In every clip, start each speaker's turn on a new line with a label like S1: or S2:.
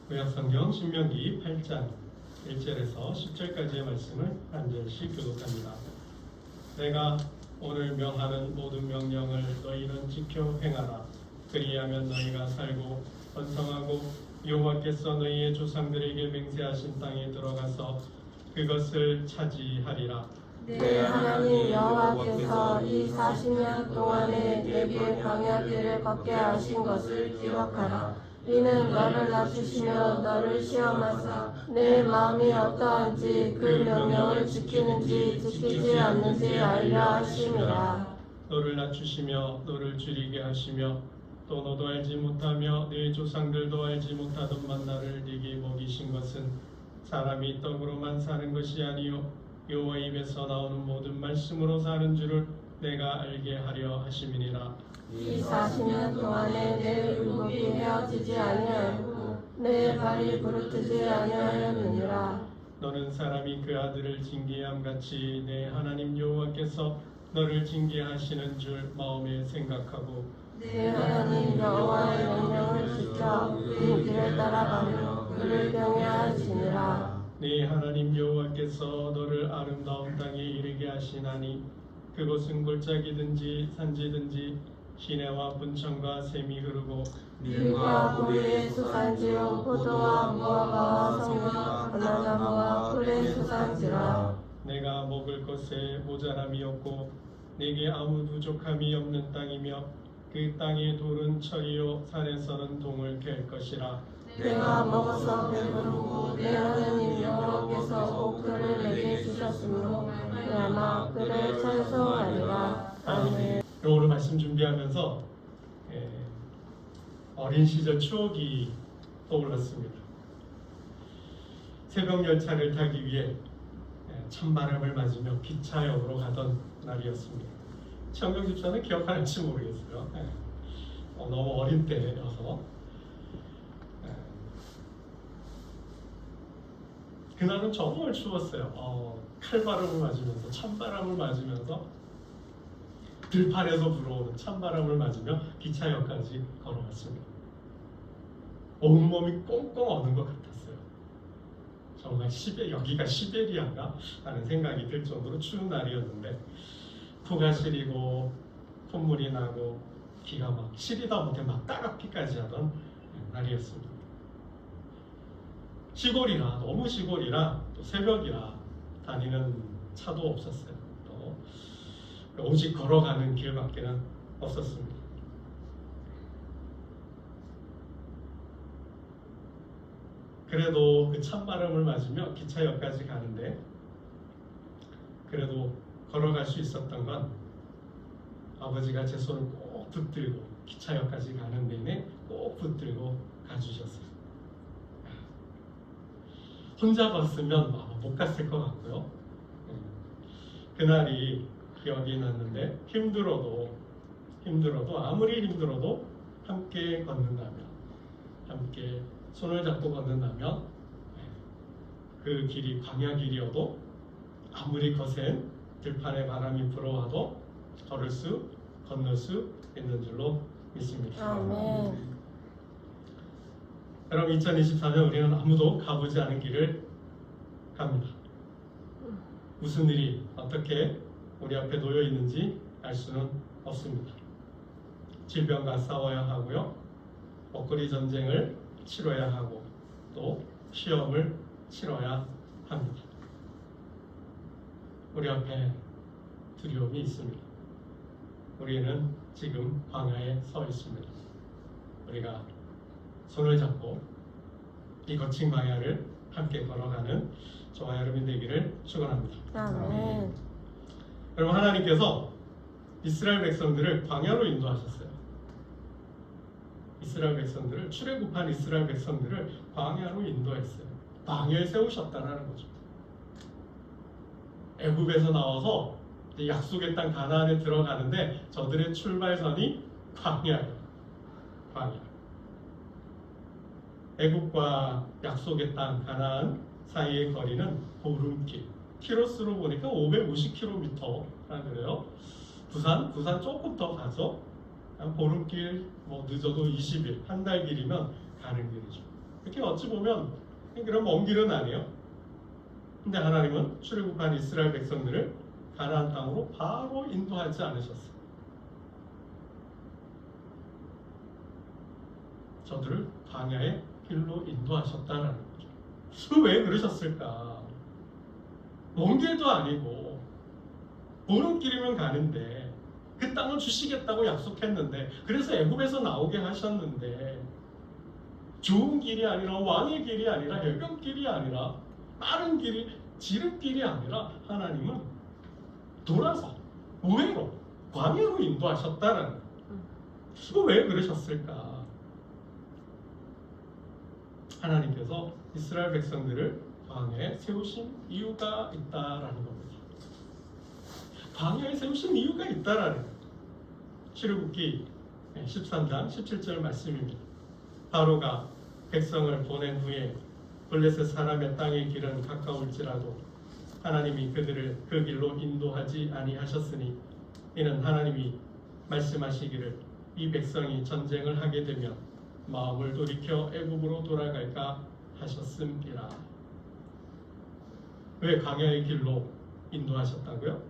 S1: 구약성경 신명기 8장 1절에서 10절까지의 말씀을 한 절씩 교독합니다. 내가 오늘 명하는 모든 명령을 너희는 지켜 행하라. 그리하면 너희가 살고 번성하고 여호와께서 너희의 조상들에게 맹세하신 땅에 들어가서 그것을 차지하리라.
S2: 내 하나님 여호와께서 이 40년 동안에 내게 광야길을 걷게 하신 것을 기억하라. 이는 너를 낮추시며 너를 시험하사 내 마음이 어떠한지 그 명령을 지키는지 지키지 않는지 알려 하심이라.
S1: 너를 낮추시며 너를 줄이게 하시며 또 너도 알지 못하며 네 조상들도 알지 못하던 만나를 네게 먹이신 것은 사람이 떡으로만 사는 것이 아니요 여호와 입에서 나오는 모든 말씀으로 사는 줄을 내가 알게 하려 하심이니라.
S2: 이 40년 동안에 내 율법이 헤어지지 아니하였고 내 발이 부르트지 아니하였느니라.
S1: 너는 사람이 그 아들을 징계함 같이 내 하나님 여호와께서 너를 징계하시는 줄 마음에 생각하고
S2: 내 하나님 여호와의 명령을 지켜 그 길을 따라가며 그를 경외하시니라.
S1: 네 하나님 여호와께서 너를 아름다운 땅에 이르게 하시나니 그곳은 골짜기든지 산지든지 시내와 분천과 샘이 흐르고
S2: 밀과 보리의 수산지요 포도와 무화과와 성과 바나나무와 꿀의 수산지라.
S1: 내가 먹을 것에 모자람이 없고 내게 아무 부족함이 없는 땅이며 그 땅의 돌은 철이요 산에서는 동을 갤 것이라.
S2: 내가 먹어서 배부르고 내 하나님 여호와께서 꼭 그를 내게 주셨으므로 아마 그를 찬송하리라. 아멘.
S1: 오늘 말씀 준비하면서 어린 시절 추억이 떠올랐습니다. 새벽 열차를 타기 위해 찬바람을 맞으며 기차역으로 가던 날이었습니다. 청경 집사는 기억하는지 모르겠어요. 너무 어린 때여서 그날은 정말 추웠어요. 칼바람을 맞으면서 찬바람을 맞으면서 들판에서 불어오는 찬바람을 맞으며 기차역까지 걸어갔습니다. 온몸이 꽁꽁 얼는 것 같았어요. 정말 여기가 시베리아인가 하는 생각이 들 정도로 추운 날이었는데 코가 시리고 콧물이 나고 기가 막 시리다 못해 막 따갑기까지 하던 날이었습니다. 시골이라 너무 시골이라 또 새벽이라 다니는 차도 없었어요. 또 오직 걸어가는 길밖에는 없었습니다. 그래도 그 찬바람을 맞으며 기차역까지 가는데 그래도 걸어갈 수 있었던 건 아버지가 제 손을 꼭 붙들고 기차역까지 가는 내내 꼭 붙들고 가주셨어요. 혼자 갔으면 못 갔을 것 같고요. 그날이 기억이 났는데 힘들어도 아무리 힘들어도 함께 걷는다면 함께 손을 잡고 걷는다면 그 길이 광야 길이어도 아무리 거센 들판에 바람이 불어와도 건널 수 있는 줄로 믿습니다.
S2: 아멘.
S1: 여러분 2024년 우리는 아무도 가보지 않은 길을 갑니다. 무슨 일이 어떻게 우리 앞에 놓여 있는지 알 수는 없습니다. 질병과 싸워야 하고요. 먹거리 전쟁을 치러야 하고 또 시험을 치러야 합니다. 우리 앞에 두려움이 있습니다. 우리는 지금 광야에 서 있습니다. 우리가 손을 잡고 이 거친 광야를 함께 걸어가는 저와 여러분 되기를 축원합니다.
S2: 아멘.
S1: 여러분 하나님께서 이스라엘 백성들을 광야로 인도하셨어요. 이스라엘 백성들을 출애굽한 이스라엘 백성들을 광야로 인도했어요. 광야에 세우셨다라는 거죠. 애굽에서 나와서 약속의 땅 가나안에 들어가는데 저들의 출발선이 광야예요. 광야. 애굽과 약속의 땅 가나안 사이의 거리는 보름길. 키로수로 보니까 550km라 그래요. 부산 조금 더 가죠. 보름길 늦어도 20일, 한 달 길이면 가는 길이죠. 이렇게 어찌 보면 그런 먼 길은 아니에요. 근데 하나님은 출애굽한 이스라엘 백성들을 가나안 땅으로 바로 인도하지 않으셨어요. 저들을 광야의 길로 인도하셨다라는 거죠. 왜 그러셨을까? 먼 길도 아니고 보는 길이면 가는데 그 땅을 주시겠다고 약속했는데 그래서 애굽에서 나오게 하셨는데 좋은 길이 아니라 왕의 길이 아니라 해변길이 아니라 빠른 길이 지름길이 아니라 하나님은 돌아서 우회로 광야로 인도하셨다라는 거예요. 왜 그러셨을까? 하나님께서 이스라엘 백성들을 광야에 세우신 이유가 있다라는 겁니다. 광야에 세우신 이유가 있다라는 거예요. 출애굽기 13장 17절 말씀입니다. 바로가 백성을 보낸 후에 블레셋 사람의 땅의 길은 가까울지라도 하나님이 그들을 그 길로 인도하지 아니하셨으니 이는 하나님이 말씀하시기를 이 백성이 전쟁을 하게 되면 마음을 돌이켜 애굽으로 돌아갈까 하셨음이라. 왜 광야의 길로 인도하셨다고요?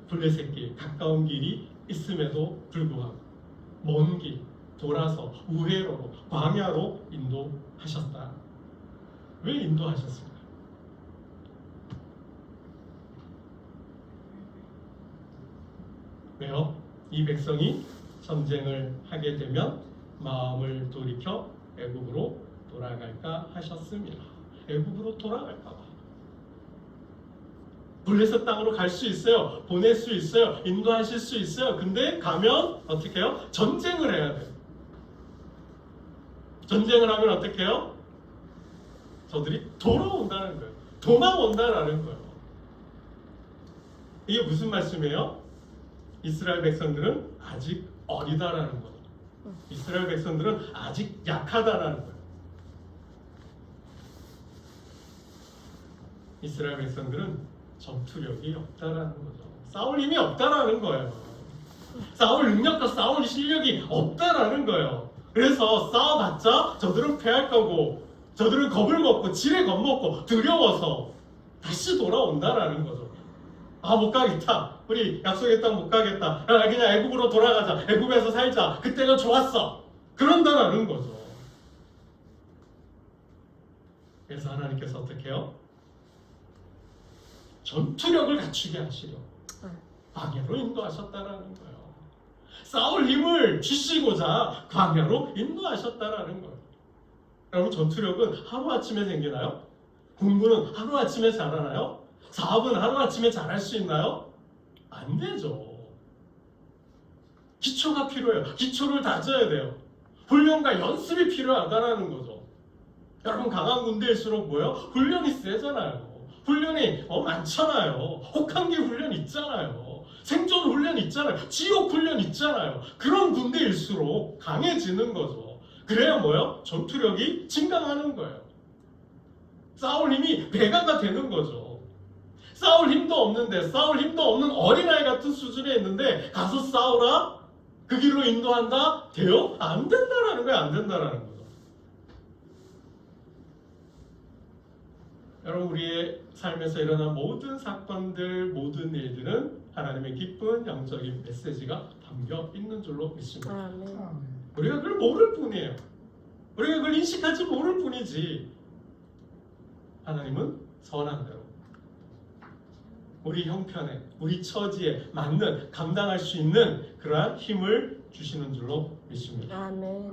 S1: 블레셋 길, 가까운 길이 있음에도 불구하고 먼 길, 돌아서 우회로로 광야로 인도하셨다. 왜 인도하셨습니까? 왜요? 이 백성이 전쟁을 하게 되면 마음을 돌이켜 애굽으로 돌아갈까 하셨습니다. 애굽으로 돌아갈까 봐. 블레셋 땅으로 갈 수 있어요. 보낼 수 있어요. 인도하실 수 있어요. 근데 가면 어떻게 해요? 전쟁을 해야 돼요. 전쟁을 하면 어떻게 해요? 저들이 돌아온다는 거예요. 도망온다라는 거예요. 이게 무슨 말씀이에요? 이스라엘 백성들은 아직 어리다라는 거예요. 이스라엘 백성들은 아직 약하다라는 거예요. 이스라엘 백성들은 전투력이 없다라는 거죠. 싸울 힘이 없다라는 거예요. 싸울 능력과 싸울 실력이 없다라는 거예요. 그래서 싸워봤자 저들은 패할 거고 저들은 겁을 먹고 지레 겁먹고 두려워서 다시 돌아온다라는 거죠. 아, 못 가겠다. 우리 약속의 땅 못 가겠다. 야, 그냥 애굽으로 돌아가자. 애굽에서 살자. 그때가 좋았어. 그런다라는 거죠. 그래서 하나님께서 어떻게 해요? 전투력을 갖추게 하시려 광야로 인도하셨다라는 거예요. 싸울 힘을 주시고자 광야로 인도하셨다라는 거예요. 여러분, 전투력은 하루아침에 생기나요? 공부는 하루아침에 잘하나요? 사업은 하루아침에 잘할 수 있나요? 안 되죠. 기초가 필요해요. 기초를 다져야 돼요. 훈련과 연습이 필요하다라는 거죠. 여러분, 강한 군대일수록 뭐예요? 훈련이 세잖아요. 훈련이 많잖아요. 혹한기 훈련 있잖아요. 생존 훈련 있잖아요. 지옥 훈련 있잖아요. 그런 군대일수록 강해지는 거죠. 그래야 뭐예요? 전투력이 증강하는 거예요. 싸울 힘이 배가가 되는 거죠. 싸울 힘도 없는데, 싸울 힘도 없는 어린아이 같은 수준에 있는데 가서 싸우라? 그 길로 인도한다? 돼요? 안 된다라는 거예요. 안 된다라는 거죠. 여러분, 우리의 삶에서 일어난 모든 사건들, 모든 일들은 하나님의 기쁜 영적인 메시지가 담겨 있는 줄로 믿습니다.
S2: 아멘.
S1: 우리가 그걸 모를 뿐이에요. 우리가 그걸 인식하지 모를 뿐이지. 하나님은 선한 대로 우리 형편에, 우리 처지에 맞는, 감당할 수 있는 그러한 힘을 주시는 줄로 믿습니다.
S2: 아멘.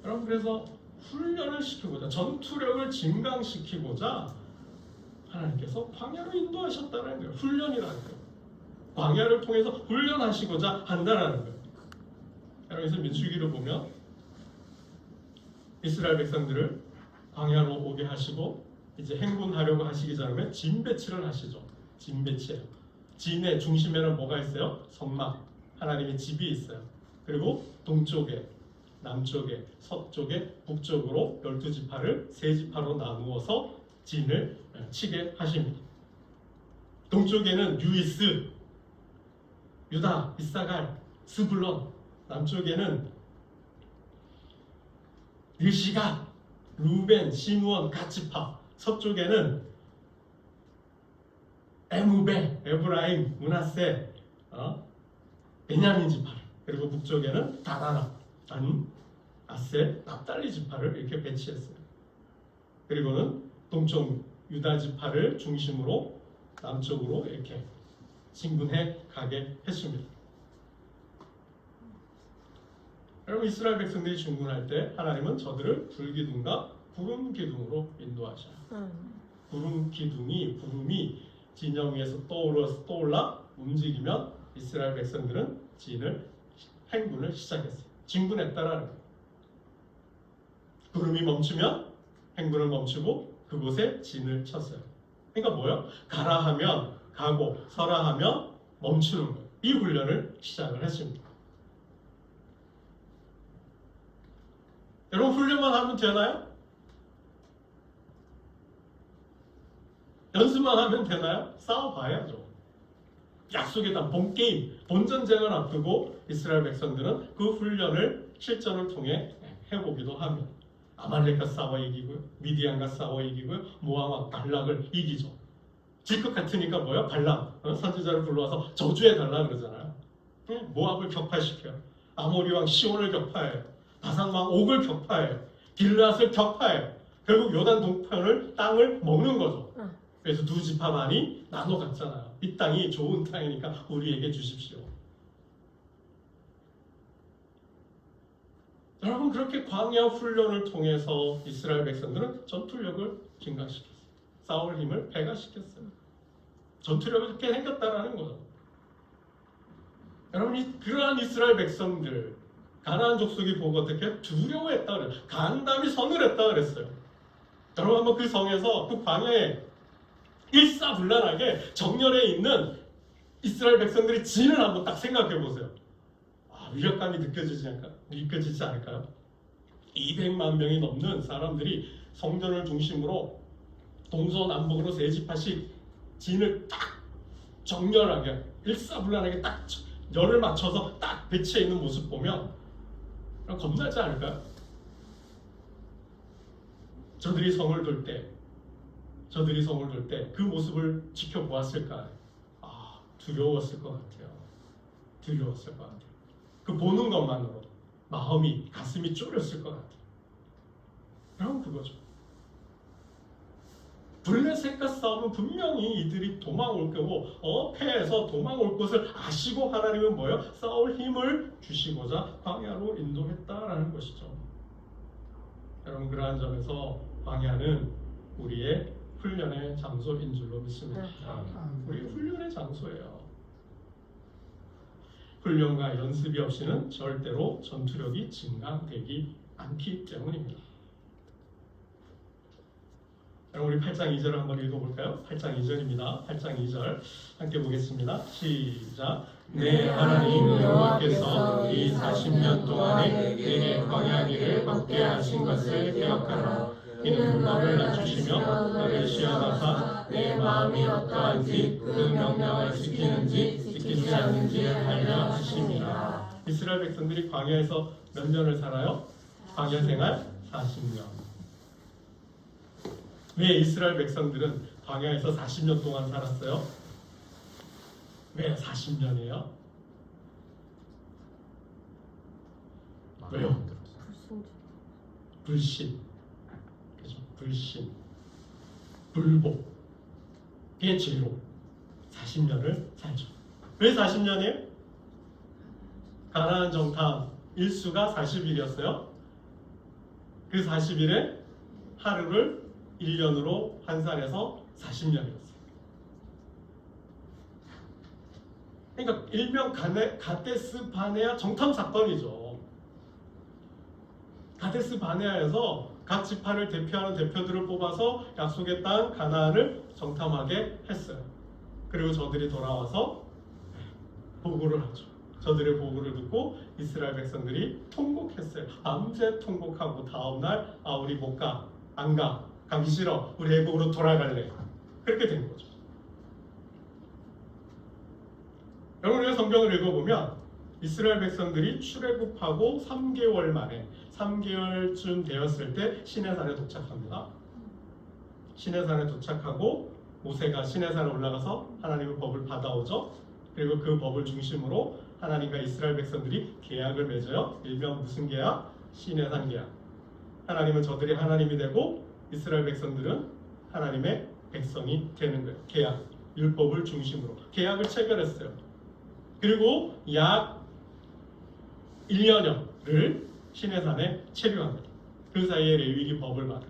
S1: 여러분, 그래서 훈련을 시키고자, 전투력을 증강시키고자 하나님께서 광야로 인도하셨다는 거예요. 훈련이라는 거예요. 광야를 통해서 훈련하시고자 한다는 거예요. 여러분, 민수기를 보면 이스라엘 백성들을 광야로 오게 하시고 이제 행군하려고 하시기 전에 진 배치를 하시죠. 진 배치예요. 진의 중심에는 뭐가 있어요? 성막, 하나님의 집이 있어요. 그리고 동쪽에, 남쪽에, 서쪽에, 북쪽으로 12지파를 3지파로 나누어서 진을 치게 하십니다. 동쪽에는 유이스, 유다, 이사갈, 스불론, 남쪽에는 느시가, 루벤, 시므온, 갓지파, 서쪽에는 에무베, 에브라임, 문하세, 베냐민 지파를, 그리고 북쪽에는 다다나, 단, 아세, 납달리 지파를 이렇게 배치했어요. 그리고는 동쪽 유다 지파를 중심으로 남쪽으로 이렇게 진군해 가게 했습니다. 여러분, 이스라엘 백성들이 진군할 때 하나님은 저들을 불기둥과 구름 기둥으로 인도하셔요. 구름이 진영 위에서 떠올라 움직이면 이스라엘 백성들은 행군을 시작했어요. 진군했다라는 거예요. 구름이 멈추면 행군을 멈추고 그곳에 진을 쳤어요. 그러니까 뭐예요? 가라 하면 가고 서라 하면 멈추는 거예요. 이 훈련을 시작을 했습니다. 여러분, 훈련만 하면 되나요? 연습만 하면 되나요? 싸워봐야죠. 약속의 단, 본게임, 본전쟁을 앞두고 이스라엘 백성들은 그 훈련을 실전을 통해 해보기도 합니다. 아말렉과 싸워 이기고요, 미디안과 싸워 이기고요, 모압과 발락을 이기죠. 질 것 같으니까 뭐야? 발락 선지자를 불러와서 저주해달라 그러잖아요. 모압을 격파시켜요. 아모리 왕 시온을 격파해요. 바산 왕 옥을 격파해요. 길앗을 격파해요. 결국 요단 동편을 땅을 먹는 거죠. 그래서 두 지파만이 나눠 갔잖아요. 이 땅이 좋은 땅이니까 우리에게 주십시오. 여러분, 그렇게 광야 훈련을 통해서 이스라엘 백성들은 전투력을 증가시켰어요. 싸울 힘을 배가시켰어요. 전투력이 그렇게 생겼다라는 거죠. 여러분, 그러한 이스라엘 백성들, 가나안 족속이 보고 어떻게 두려워했다 그래요. 간담이 선을 했다 그랬어요. 여러분, 한번 그 성에서, 그 광야에 일사불란하게 정열에 있는 이스라엘 백성들이 진을 한번 딱 생각해 보세요. 위력감이 느껴지지 않을까요? 200만 명이 넘는 사람들이 성전을 중심으로 동서남북으로 세 지파씩 진을 딱 정렬하게 일사불란하게 딱 열을 맞춰서 딱 배치해 있는 모습 보면 겁나지 않을까요? 저들이 성을 돌 때 그 모습을 지켜보았을까요? 두려웠을 것 같아요. 그 보는 것만으로 마음이, 가슴이 쫄렸을 것 같아요. 그럼 그거죠. 블레셋과 싸우면 분명히 이들이 도망올 거고 패해서 도망올 것을 아시고 하나님은 뭐예요? 싸울 힘을 주시고자 광야로 인도했다라는 것이죠. 여러분, 그러한 점에서 광야는 우리의 훈련의 장소인 줄로 믿습니다. 우리 훈련의 장소예요. 훈련과 연습이 없이는 절대로 전투력이 증강되지 않기 때문입니다. 여러분, 우리 8장 2절을 한번 읽어볼까요? 8장 2절입니다. 8장 2절 함께 보겠습니다. 시작.
S2: 내 하나님 여호와께서 이 40년 동안에 내게 광야 길을 걷게 하신 것을 기억하라. 이는 너를 낮추시며 너를 시험하사 내 마음이 어떠한지 그 명령을 지키는지 지키지 않는지 알려 하십니다.
S1: 이스라엘 백성들이 광야에서 몇 년을 살아요? 광야 생활 40년. 왜 이스라엘 백성들은 광야에서 40년 동안 살았어요? 왜 40년이에요? 왜요? 불신. 그죠? 불신. 불복. 그게 죄로 40년을 살죠. 왜 40년이에요? 가나안 정탐 일수가 40일이었어요. 그 40일에 하루를 1년으로 환산해서 40년이었어요. 그러니까 일명 가데스 바네아 정탐 사건이죠. 가데스 바네아에서 각 지파를 대표하는 대표들을 뽑아서 약속의 땅 가나안을 정탐하게 했어요. 그리고 저들이 돌아와서 보고를 하죠. 저들의 보고를 듣고 이스라엘 백성들이 통곡했어요. 밤새 통곡하고 다음날 우리 못 가, 안 가, 가기 싫어, 우리 애국으로 돌아갈래. 그렇게 된 거죠. 여러분, 우리가 성경을 읽어보면 이스라엘 백성들이 출애굽하고 3개월 만에 3개월쯤 되었을 때 시내산에 도착합니다. 시내산에 도착하고 모세가 시내산에 올라가서 하나님의 법을 받아오죠. 그리고 그 법을 중심으로 하나님과 이스라엘 백성들이 계약을 맺어요. 일명 무슨 계약? 시내산 계약. 하나님은 저들이 하나님이 되고 이스라엘 백성들은 하나님의 백성이 되는 거예요. 계약, 율법을 중심으로 계약을 체결했어요. 그리고 약 1년여를 시내산에 체류합니다. 그 사이에 레위기 법을 받아요.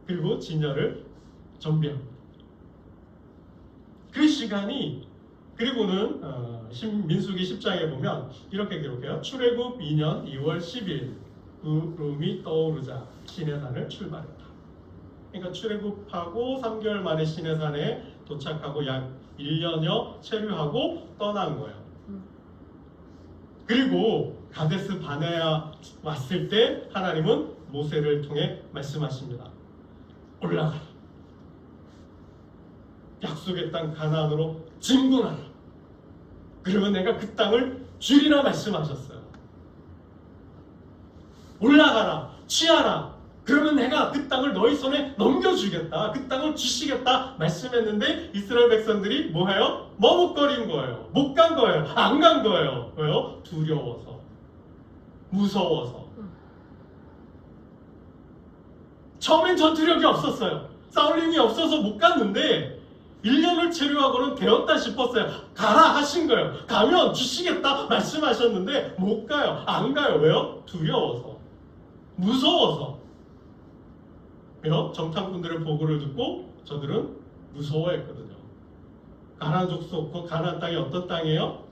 S1: 그리고 진열을 정비합니다. 그 시간이 그리고는 민수기 10장에 보면 이렇게 기록해요. 출애굽 2년 2월 10일 구름이 떠오르자 시내산을 출발했다. 그러니까 출애굽하고 3개월 만에 시내산에 도착하고 약 1년여 체류하고 떠난 거예요. 그리고 가데스 바네아 왔을 때 하나님은 모세를 통해 말씀하십니다. 올라가라. 약속의 땅 가나안으로 진군하라. 그러면 내가 그 땅을 주리라 말씀하셨어요. 올라가라. 취하라. 그러면 내가 그 땅을 너희 손에 넘겨주겠다. 그 땅을 주시겠다 말씀했는데 이스라엘 백성들이 뭐해요? 머뭇거린 거예요. 못 간 거예요. 안 간 거예요. 왜요? 두려워서. 무서워서. 처음엔 전투력이 없었어요. 싸울 힘이 없어서 못 갔는데 1년을 체류하고는 되었다 싶었어요. 가라 하신 거예요. 가면 주시겠다 말씀하셨는데 못 가요. 안 가요. 왜요? 두려워서. 무서워서. 왜요? 정탐꾼들의 보고를 듣고 저들은 무서워했거든요. 가나안 족속, 그 가나안 땅이 어떤 땅이에요?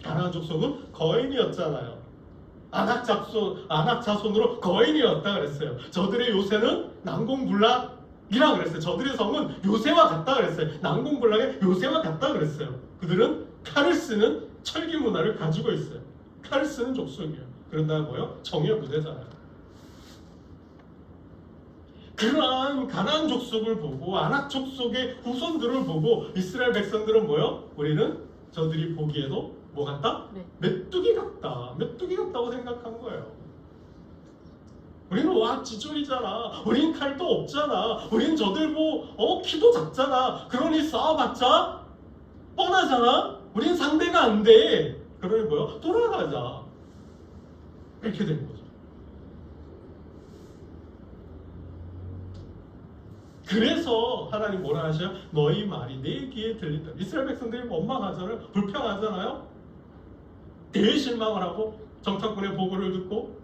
S1: 가나안 족속은 거인이었잖아요. 아낙 자손으로 거인이었다 그랬어요. 저들의 요새는 난공불락이라 그랬어요. 저들의 성은 요새와 같다 그랬어요. 난공불락의 요새와 같다 그랬어요. 그들은 칼을 쓰는 철기 문화를 가지고 있어요. 칼을 쓰는 족속이에요. 그런다고 뭐요? 정의 부대잖아요. 그러한 가나안 족속을 보고 아낙 족속의 후손들을 보고 이스라엘 백성들은 뭐요? 우리는 저들이 보기에도 뭐 같다? 메뚜기 같다. 메뚜기 같다고 생각한 거예요. 우리는 와 지졸이잖아. 우린 칼도 없잖아. 우린 저들 키도 작잖아. 그러니 싸워봤자 뻔하잖아. 우린 상대가 안 돼. 그러니 뭐요? 돌아가자. 이렇게 된 거죠. 그래서 하나님 뭐라 하셔요? 너희 말이 내 귀에 들린다. 이스라엘 백성들이 원망하잖아요. 불평하잖아요. 대실망을 하고 정탐꾼의 보고를 듣고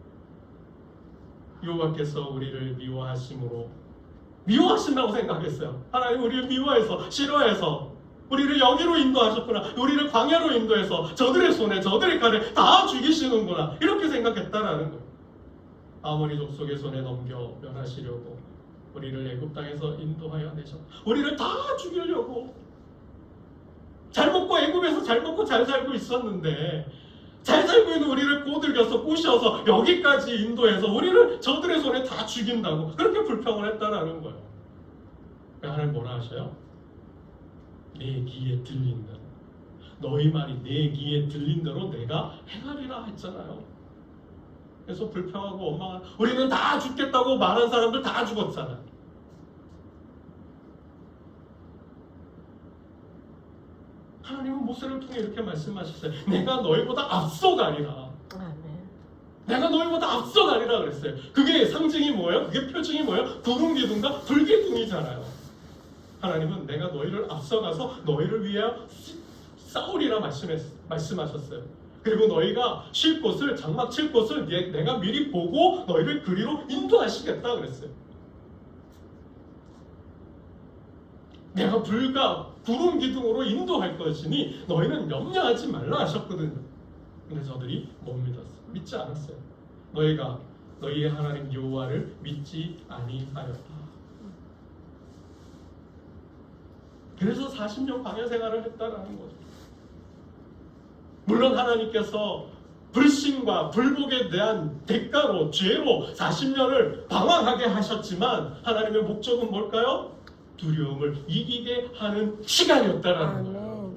S1: 여호와께서 우리를 미워하신다고 생각했어요. 하나님 우리를 미워해서 싫어해서 우리를 여기로 인도하셨구나. 우리를 광야로 인도해서 저들의 손에 저들의 칼에 다 죽이시는구나. 이렇게 생각했다라는 거예요. 아모리 족속의 손에 넘겨 멸하시려고 우리를 애굽 땅에서 인도하여 내셨다. 우리를 다 죽이려고. 잘 먹고 애굽에서 잘 먹고 잘 살고 있었는데 잘 살고 있는 우리를 꼬들겨서 꼬셔서 여기까지 인도해서 우리를 저들의 손에 다 죽인다고 그렇게 불평을 했다라는 거예요. 하나님 뭐라 하셔요? 내 귀에 들린 대로 너희 말이 내 귀에 들린 대로 내가 행하리라 했잖아요. 그래서 불평하고 원망하고 우리는 다 죽겠다고 말한 사람들 다 죽었잖아요. 하나님은 모세를 통해 이렇게 말씀하셨어요. 내가 너희보다 앞서가리라. 내가 너희보다 앞서가리라 그랬어요. 그게 상징이 뭐예요? 그게 표징이 뭐예요? 구름 기둥과 불 기둥이잖아요. 하나님은 내가 너희를 앞서가서 너희를 위하여 싸우리라 말씀하셨어요. 그리고 너희가 쉴 곳을 장막 칠 곳을 내가 미리 보고 너희를 그리로 인도하시겠다 그랬어요. 내가 불과 구름 기둥으로 인도할 것이니 너희는 염려하지 말라 하셨거든요. 근데 저들이 못 믿었어요. 믿지 않았어요. 너희가 너희의 하나님 여호와를 믿지 아니하였다. 그래서 40년 광야 생활을 했다라는 거죠. 물론 하나님께서 불신과 불복에 대한 대가로 죄로 40년을 방황하게 하셨지만 하나님의 목적은 뭘까요? 두려움을 이기게 하는 시간이었다라는 거예요.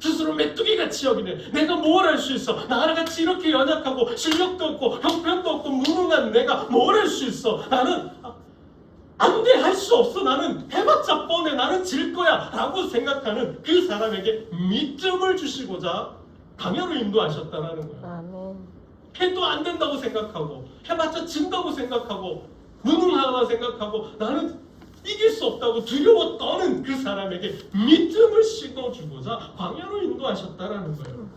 S1: 스스로 메뚜기같이 여기네. 내가 뭘 할 수 있어? 나같이 이렇게 연약하고 실력도 없고 형편도 없고 무능한 내가 뭘 할 수 있어? 나는 안 돼, 할 수 없어. 나는 해봤자 뻔해. 나는 질 거야 라고 생각하는 그 사람에게 믿음을 주시고자 강요로 인도하셨다라는 거예요.
S2: 아멘.
S1: 해도 안 된다고 생각하고 해봤자 진다고 생각하고 무능하다고 생각하고 나는 이길 수 없다고 두려워 떠는 그 사람에게 믿음을 심어주고자 광야로 인도하셨다라는 거예요.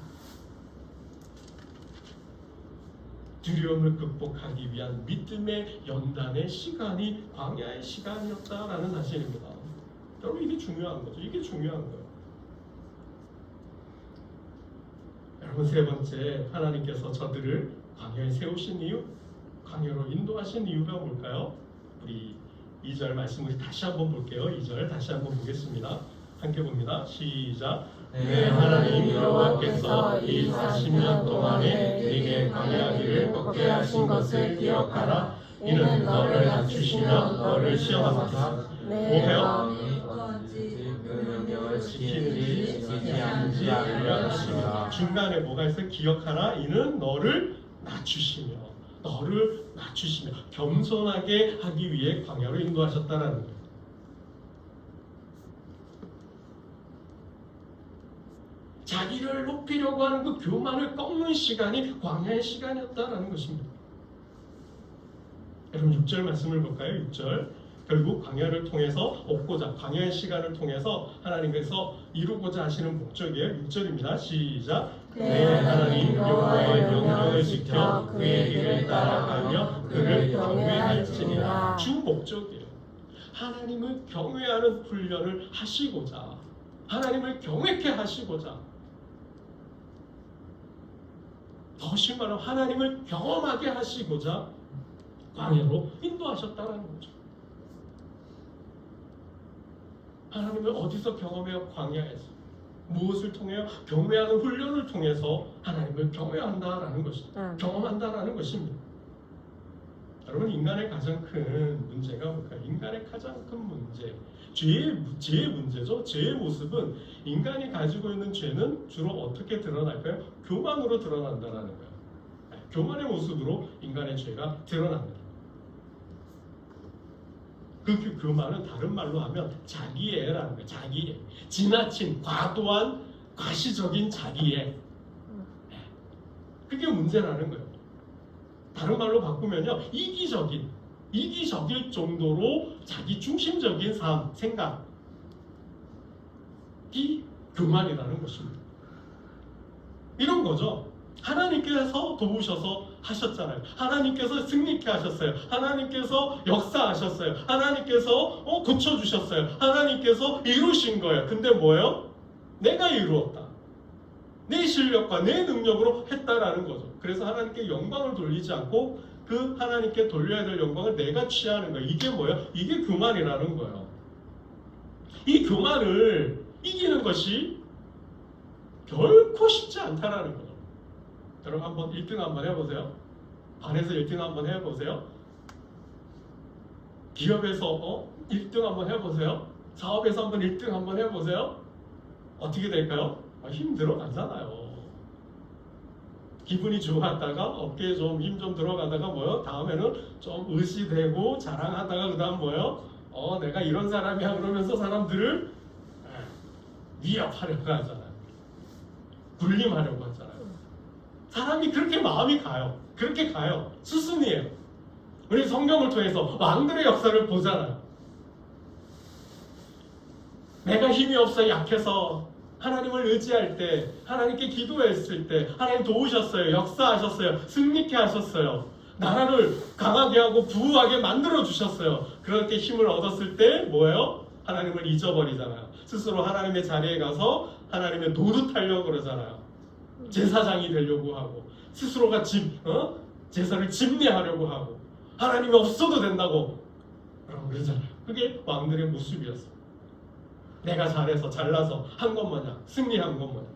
S1: 두려움을 극복하기 위한 믿음의 연단의 시간이 광야의 시간이었다라는 사실입니다. 여러분, 이게 중요한 거죠. 이게 중요한 거예요. 여러분, 세 번째, 하나님께서 저들을 광야에 세우신 이유, 광야로 인도하신 이유가 뭘까요? 우리 2절 말씀 우리 다시 한번 볼게요. 2절 다시 한번 보겠습니다. 함께 봅니다. 시작.
S2: 내 하나님 여호와께서 이 40년 동안에 네게 광야 길을 걷게 하신 것을 기억하라.
S1: 이는 너를 낮추시며 너를 시험하사 뭐해요?
S2: 어떤지 그 명령을
S1: 지키는지
S2: 지키지 않는지 알려 하시며
S1: 중간에 뭐가 있어요? 기억하라. 이는 너를 낮추시며 겸손하게 하기 위해 광야로 인도하셨다라는 거예요. 자기를 높이려고 하는 그 교만을 꺾는 시간이 광야의 시간이었다라는 것입니다. 여러분, 6절 말씀을 볼까요? 6절. 결국 광야를 통해서 광야의 시간을 통해서 하나님께서 이루고자 하시는 목적이에요. 6절입니다. 시작.
S2: 내 하나님 여호와의 명령을 지켜 그의 길을 따라가며 그를 경외할지니라.
S1: 주 목적이에요. 하나님을 경외하는 훈련을 하시고자, 하나님을 경외케 하시고자, 더 심하면 하나님을 경험하게 하시고자 광야로 인도하셨다는 거죠. 하나님을 어디서 경험해요? 광야에서. 무엇을 통해요? 경외하는 훈련을 통해서 하나님을 경외한다라는 것입니다. 경험한다라는 것입니다. 여러분, 인간의 가장 큰 문제가 뭘까요? 인간의 가장 큰 문제, 죄의 문제죠. 죄의 모습은, 인간이 가지고 있는 죄는 주로 어떻게 드러날까요? 교만으로 드러난다라는 거예요. 교만의 모습으로 인간의 죄가 드러납니다. 그 교만은 다른 말로 하면 자기애라는 거예요. 자기애. 지나친, 과도한, 과시적인 자기애. 그게 문제라는 거예요. 다른 말로 바꾸면요, 이기적일 정도로 자기 중심적인 삶, 생각이 교만이라는 것입니다. 이런 거죠. 하나님께서 도우셔서 하셨잖아요. 하나님께서 승리케 하셨어요. 하나님께서 역사하셨어요. 하나님께서 고쳐주셨어요. 하나님께서 이루신 거예요. 근데 뭐예요? 내가 이루었다. 내 실력과 내 능력으로 했다라는 거죠. 그래서 하나님께 영광을 돌리지 않고 그 하나님께 돌려야 될 영광을 내가 취하는 거예요. 이게 뭐예요? 이게 교만이라는 거예요. 이 교만을 이기는 것이 결코 쉽지 않다라는 거죠. 여러분, 한번 1등 한번 해보세요. 반에서 1등 한번 해보세요. 기업에서 1등 한번 해보세요. 사업에서 한번 1등 한번 해보세요. 어떻게 될까요? 힘들어 가잖아요. 기분이 좋았다가 어깨에 좀 힘 좀 들어가다가 뭐요? 다음에는 좀 의시되고 자랑하다가 그 다음 뭐요? 내가 이런 사람이야 그러면서 사람들을 위협하려고 하잖아요. 군림하려고 하잖아요. 사람이 그렇게 마음이 가요. 그렇게 가요. 수순이에요. 우리 성경을 통해서 왕들의 역사를 보잖아요. 내가 힘이 없어 약해서 하나님을 의지할 때, 하나님께 기도했을 때 하나님 도우셨어요. 역사하셨어요. 승리케 하셨어요. 나라를 강하게 하고 부유하게 만들어 주셨어요. 그렇게 힘을 얻었을 때 뭐예요? 하나님을 잊어버리잖아요. 스스로 하나님의 자리에 가서 하나님의 노릇하려고 그러잖아요. 제사장이 되려고 하고 스스로가 제사를 집례하려고 하고 하나님이 없어도 된다고 그러잖아요. 그게 왕들의 모습이었어요. 내가 잘해서 잘나서 한 것 마냥 승리한 것 마냥.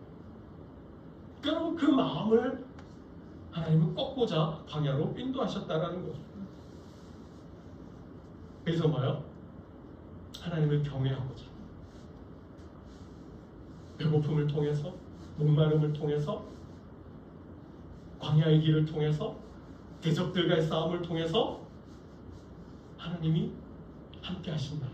S1: 여러분, 그 마음을 하나님은 꺾고자 광야로 인도하셨다라는 거죠. 그래서 뭐요? 하나님을 경외하고자, 배고픔을 통해서, 목마름을 통해서, 광야의 길을 통해서, 대적들과의 싸움을 통해서 하나님이 함께 하신다.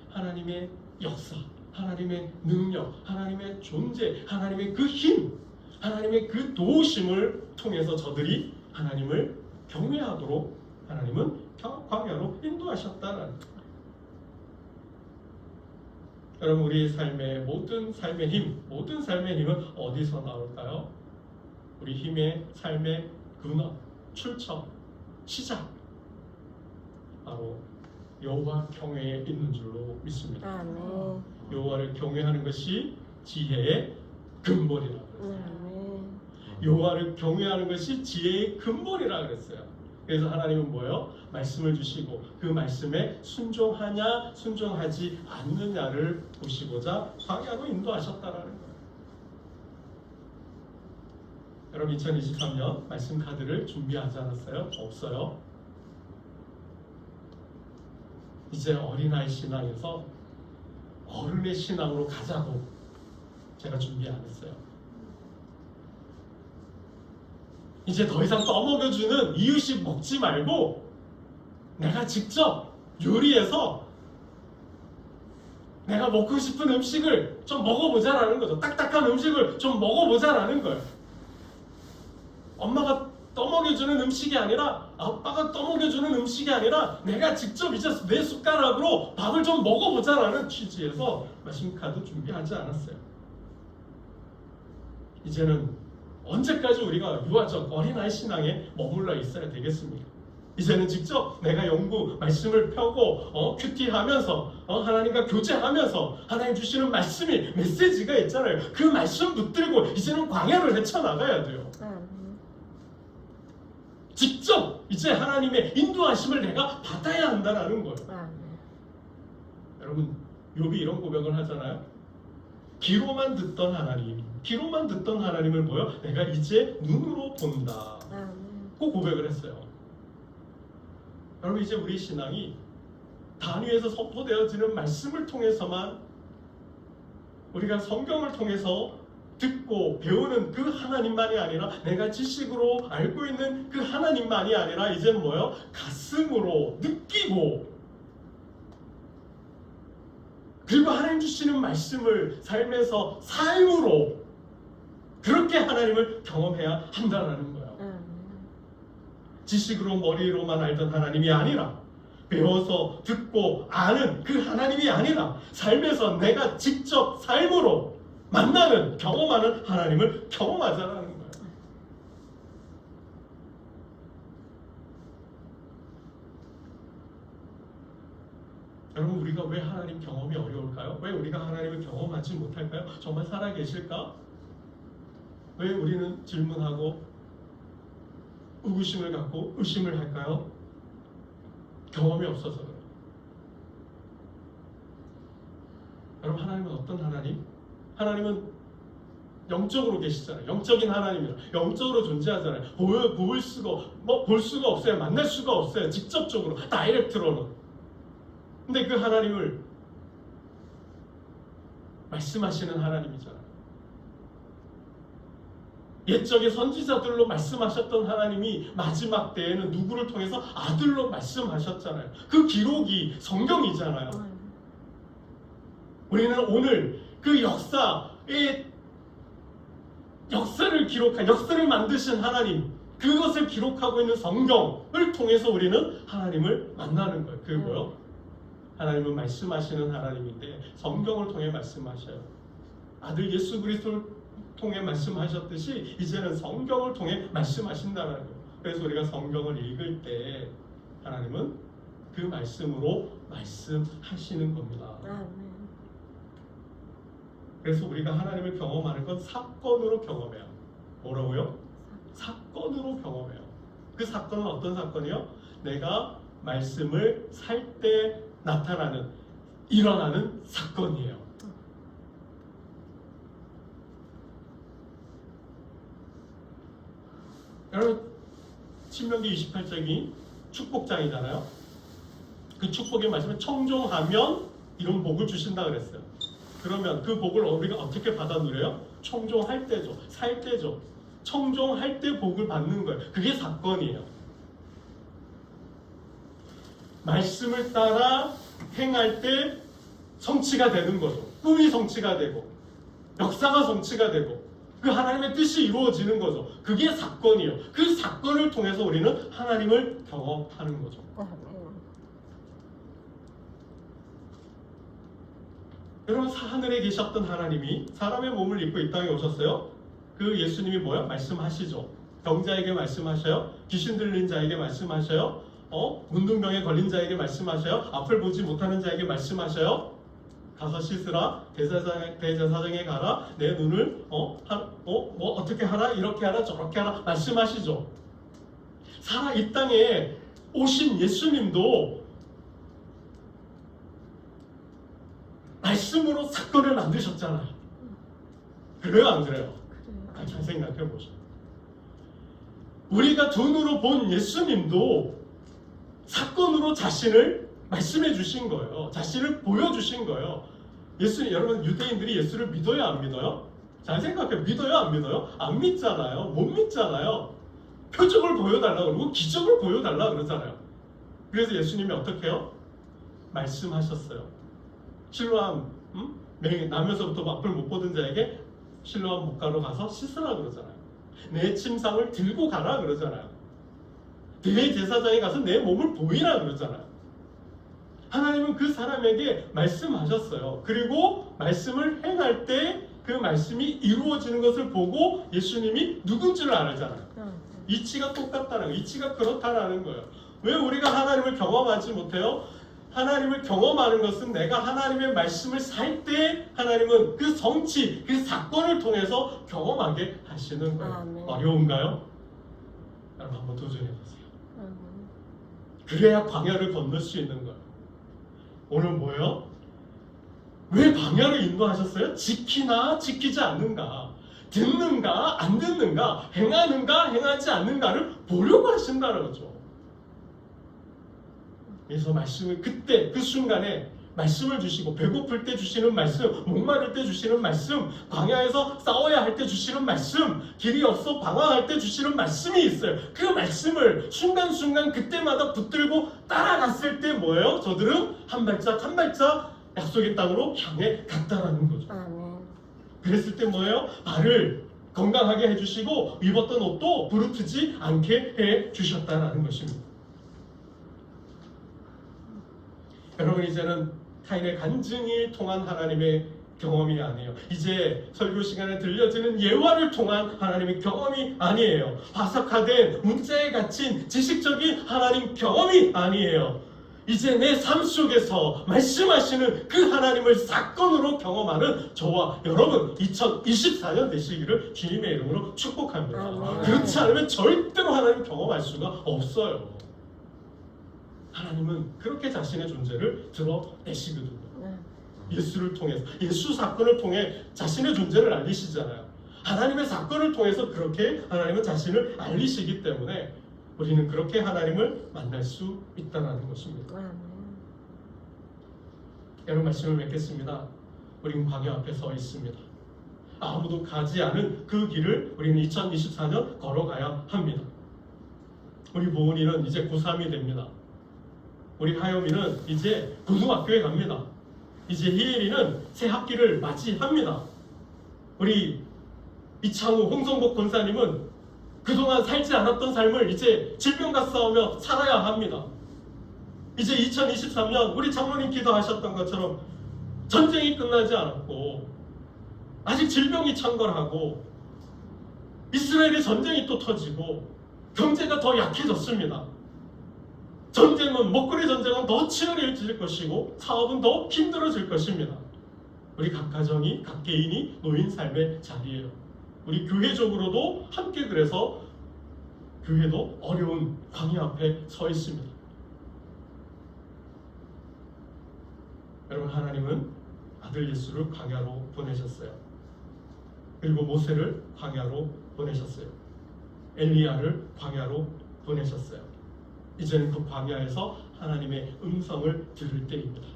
S1: 하나님의 역사, 하나님의 능력, 하나님의 존재, 하나님의 그 힘, 하나님의 그 도우심을 통해서 저들이 하나님을 경외하도록 하나님은 광야로 인도하셨다는 거예요. 여러분, 우리 삶의 모든 삶의 힘은 어디서 나올까요? 우리 힘의 삶의 근원, 출처, 시작, 바로 여호와 경외에 있는 줄로 믿습니다.
S2: 아멘.
S1: 여호와를 경외하는 것이 지혜의 근본이라고 그랬어요.
S2: 아멘.
S1: 여호와를 경외하는 것이 지혜의 근본이라고 그랬어요. 그래서 하나님은 뭐예요? 말씀을 주시고 그 말씀에 순종하냐 순종하지 않느냐를 보시고자 광야로 인도하셨다라는 거예요. 여러분, 2023년 말씀 카드를 준비하지 않았어요? 없어요. 이제 어린아이 신앙에서 어른의 신앙으로 가자고 제가 준비 안 했어요. 이제 더 이상 떠먹여주는 이유식 먹지 말고 내가 직접 요리해서 내가 먹고 싶은 음식을 좀 먹어보자라는 거죠. 딱딱한 음식을 좀 먹어보자라는 거예요. 엄마가 떠먹여주는 음식이 아니라, 아빠가 떠먹여주는 음식이 아니라 내가 직접 이제 내 숟가락으로 밥을 좀 먹어보자라는 취지에서 말씀 카드 준비하지 않았어요. 이제는 언제까지 우리가 유아적 어린아이 신앙에 머물러 있어야 되겠습니까? 이제는 직접 내가 연구 말씀을 펴고 큐티하면서 하나님과 교제하면서 하나님 주시는 말씀이 메시지가 있잖아요. 그 말씀 붙들고 이제는 광야를 헤쳐나가야 돼요. 직접 이제 하나님의 인도하심을 내가 받아야 한다는 거예요. 여러분, 욥이 이런 고백을 하잖아요. 귀로만 듣던 하나님을 뭐요? 내가 이제 눈으로 본다. 그 고백을 했어요. 여러분, 이제 우리 신앙이 단위에서 선포되어지는 말씀을 통해서만, 우리가 성경을 통해서 듣고 배우는 그 하나님만이 아니라, 내가 지식으로 알고 있는 그 하나님만이 아니라 이제 뭐요? 가슴으로 느끼고, 그리고 하나님 주시는 말씀을 삶에서 삶으로 그렇게 하나님을 경험해야 한다는 거예요. 지식으로 머리로만 알던 하나님이 아니라, 배워서 듣고 아는 그 하나님이 아니라, 삶에서 내가 직접 삶으로 만나는, 경험하는 하나님을 경험하자라는 거예요. 여러분, 우리가 왜 하나님 경험이 어려울까요? 왜 우리가 하나님을 경험하지 못할까요? 정말 살아계실까? 왜 우리는 질문하고 의구심을 갖고 의심을 할까요? 경험이 없어서 그래요. 여러분, 하나님은 어떤 하나님? 하나님은 영적으로 계시잖아요. 영적인 하나님이라 영적으로 존재하잖아요. 볼 수가 없어요. 만날 수가 없어요. 직접적으로, 다이렉트로는. 근데 그 하나님을 말씀하시는 하나님이잖아요. 옛적의 선지자들로 말씀하셨던 하나님이 마지막 때에는 누구를 통해서 아들로 말씀하셨잖아요. 그 기록이 성경이잖아요. 우리는 오늘 그 역사를 기록한, 역사를 만드신 하나님, 그것을 기록하고 있는 성경을 통해서 우리는 하나님을 만나는 거예요. 그게 뭐요? 하나님은 말씀하시는 하나님인데 성경을 통해 말씀하셔요. 아들 예수 그리스도를 통해 말씀하셨듯이 이제는 성경을 통해 말씀하신다는 거예요. 그래서 우리가 성경을 읽을 때 하나님은 그 말씀으로 말씀하시는 겁니다. 그래서 우리가 하나님을 경험하는 건 사건으로 경험해요. 뭐라고요? 사건으로 경험해요. 그 사건은 어떤 사건이요? 내가 말씀을 살 때 나타나는, 일어나는 사건이에요. 여러분, 신명기 28장이 축복장이잖아요. 그 축복의 말씀을 청종하면 이런 복을 주신다 그랬어요. 그러면 그 복을 우리가 어떻게 받아 누려요? 청종할 때죠. 살 때죠. 청종할 때 복을 받는 거예요. 그게 사건이에요. 말씀을 따라 행할 때 성취가 되는 거죠. 꿈이 성취가 되고 역사가 성취가 되고 그 하나님의 뜻이 이루어지는 거죠. 그게 사건이에요. 그 사건을 통해서 우리는 하나님을 경험하는 거죠. 여러분, 하늘에 계셨던 하나님이 사람의 몸을 입고 이 땅에 오셨어요. 그 예수님이 뭐야? 말씀하시죠. 병자에게 말씀하셔요. 귀신 들린 자에게 말씀하셔요. 문둥병에 걸린 자에게 말씀하셔요. 앞을 보지 못하는 자에게 말씀하셔요. 가서 씻으라. 대제사장에 가라. 내 눈을 어떻게 하라? 이렇게 하라. 저렇게 하라. 말씀하시죠. 이 땅에 오신 예수님도 말씀으로 사건을 만드셨잖아요. 그래요, 안 그래요? 잘 생각해 보죠. 우리가 눈으로 본 예수님도 사건으로 자신을 말씀해 주신 거예요. 자신을 보여주신 거예요. 여러분, 유대인들이 예수를 믿어요, 안 믿어요? 잘 생각해요. 믿어요, 안 믿어요? 안 믿잖아요. 못 믿잖아요. 표적을 보여달라 그러고 기적을 보여달라 그러잖아요. 그래서 예수님이 어떻게 해요? 말씀하셨어요. 실로암 나면서부터 앞을 못 보던 자에게 실로암 목가로 가서 씻으라 그러잖아요. 내 침상을 들고 가라 그러잖아요. 대제사장에 가서 내 몸을 보이라 그러잖아요. 하나님은 그 사람에게 말씀하셨어요. 그리고 말씀을 행할 때 그 말씀이 이루어지는 것을 보고 예수님이 누군지를 알잖아요. 이치가 똑같다는 거예요. 이치가 그렇다라는 거예요. 왜 우리가 하나님을 경험하지 못해요? 하나님을 경험하는 것은 내가 하나님의 말씀을 살 때 하나님은 그 성취, 그 사건을 통해서 경험하게 하시는 거예요.
S2: 아멘.
S1: 어려운가요? 여러분 한번 도전해보세요. 그래야 광야를 건널 수 있는 거예요. 오늘 뭐예요? 왜 광야를 인도하셨어요? 지키나 지키지 않는가, 듣는가 안 듣는가, 행하는가 행하지 않는가를 보려고 하신다는 거죠. 그래서 말씀을 그때 그 순간에 말씀을 주시고, 배고플 때 주시는 말씀, 목마를 때 주시는 말씀, 광야에서 싸워야 할 때 주시는 말씀, 길이 없어 방황할 때 주시는 말씀이 있어요. 그 말씀을 순간순간 그때마다 붙들고 따라갔을 때 뭐예요? 저들은 한 발짝 한 발짝 약속의 땅으로 향해 갔다라는 거죠.
S2: 아멘.
S1: 그랬을 때 뭐예요? 발을 건강하게 해주시고 입었던 옷도 부르트지 않게 해주셨다라는 것입니다. 여러분, 이제는 타인의 간증이 통한 하나님의 경험이 아니에요. 이제 설교 시간에 들려지는 예화를 통한 하나님의 경험이 아니에요. 화석화된 문자에 갇힌 지식적인 하나님 경험이 아니에요. 이제 내 삶 속에서 말씀하시는 그 하나님을 사건으로 경험하는 저와 여러분 2024년 되시기를 주님의 이름으로 축복합니다.
S2: 아멘.
S1: 그렇지 않으면 절대로 하나님 경험할 수가 없어요. 하나님은 그렇게 자신의 존재를 드러내시거든요. 예수를 통해서, 예수 사건을 통해 자신의 존재를 알리시잖아요. 하나님의 사건을 통해서 그렇게 하나님은 자신을 알리시기 때문에 우리는 그렇게 하나님을 만날 수 있다는 것입니다. 여러분, 말씀을 맺겠습니다. 우리는 광야 앞에 서 있습니다. 아무도 가지 않은 그 길을 우리는 2024년 걸어가야 합니다. 우리 보은이는 이제 고3이 됩니다. 우리 하여미는 이제 고등학교에 갑니다. 이제 희엘이는 새 학기를 맞이합니다. 우리 이창우, 홍성복 권사님은 그동안 살지 않았던 삶을 이제 질병과 싸우며 살아야 합니다. 이제 2023년 우리 장로님 기도하셨던 것처럼 전쟁이 끝나지 않았고 아직 질병이 창궐하고 이스라엘의 전쟁이 또 터지고 경제가 더 약해졌습니다. 전쟁은, 먹거리 전쟁은 더 치열해질 것이고 사업은 더 힘들어질 것입니다. 우리 각 가정이, 각 개인이 놓인 삶의 자리예요. 우리 교회적으로도 함께 그래서 교회도 어려운 광야 앞에 서 있습니다. 여러분, 하나님은 아들 예수를 광야로 보내셨어요. 그리고 모세를 광야로 보내셨어요. 엘리야를 광야로 보내셨어요. 이제는 그 광야에서 하나님의 음성을 들을 때입니다.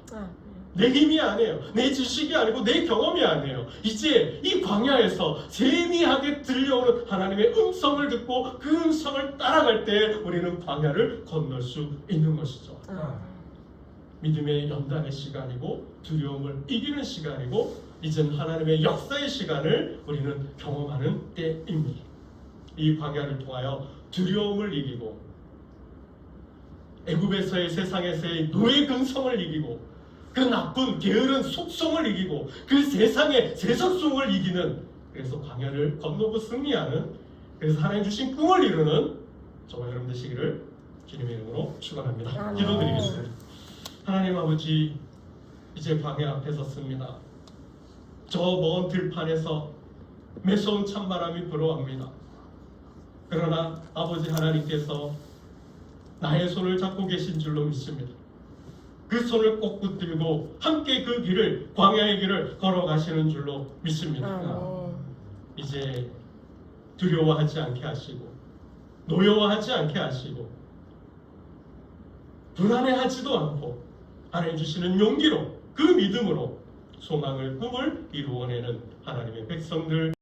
S1: 내 힘이 아니에요. 내 지식이 아니고 내 경험이 아니에요. 이제 이 광야에서 세미하게 들려오는 하나님의 음성을 듣고 그 음성을 따라갈 때 우리는 광야를 건널 수 있는 것이죠. 믿음의 연단의 시간이고 두려움을 이기는 시간이고 이젠 하나님의 역사의 시간을 우리는 경험하는 때입니다. 이 광야를 통하여 두려움을 이기고 애굽에서의 세상에서의 노예 근성을 이기고 그 나쁜 게으른 속성을 이기고 그 세상의 세속성을 이기는, 그래서 광야를 건너고 승리하는, 그래서 하나님 주신 꿈을 이루는 저와 여러분 되시기를 주님의 이름으로 축원합니다. 기도드리겠습니다. 하나님 아버지, 이제 광야 앞에 섰습니다. 저 먼 들판에서 매서운 찬바람이 불어옵니다. 그러나 아버지 하나님께서 나의 손을 잡고 계신 줄로 믿습니다. 그 손을 꼭 붙들고 함께 그 길을, 광야의 길을 걸어가시는 줄로 믿습니다. 이제 두려워하지 않게 하시고 노여워하지 않게 하시고 불안해하지도 않고 하나님 주시는 용기로, 그 믿음으로 소망을, 꿈을 이루어내는 하나님의 백성들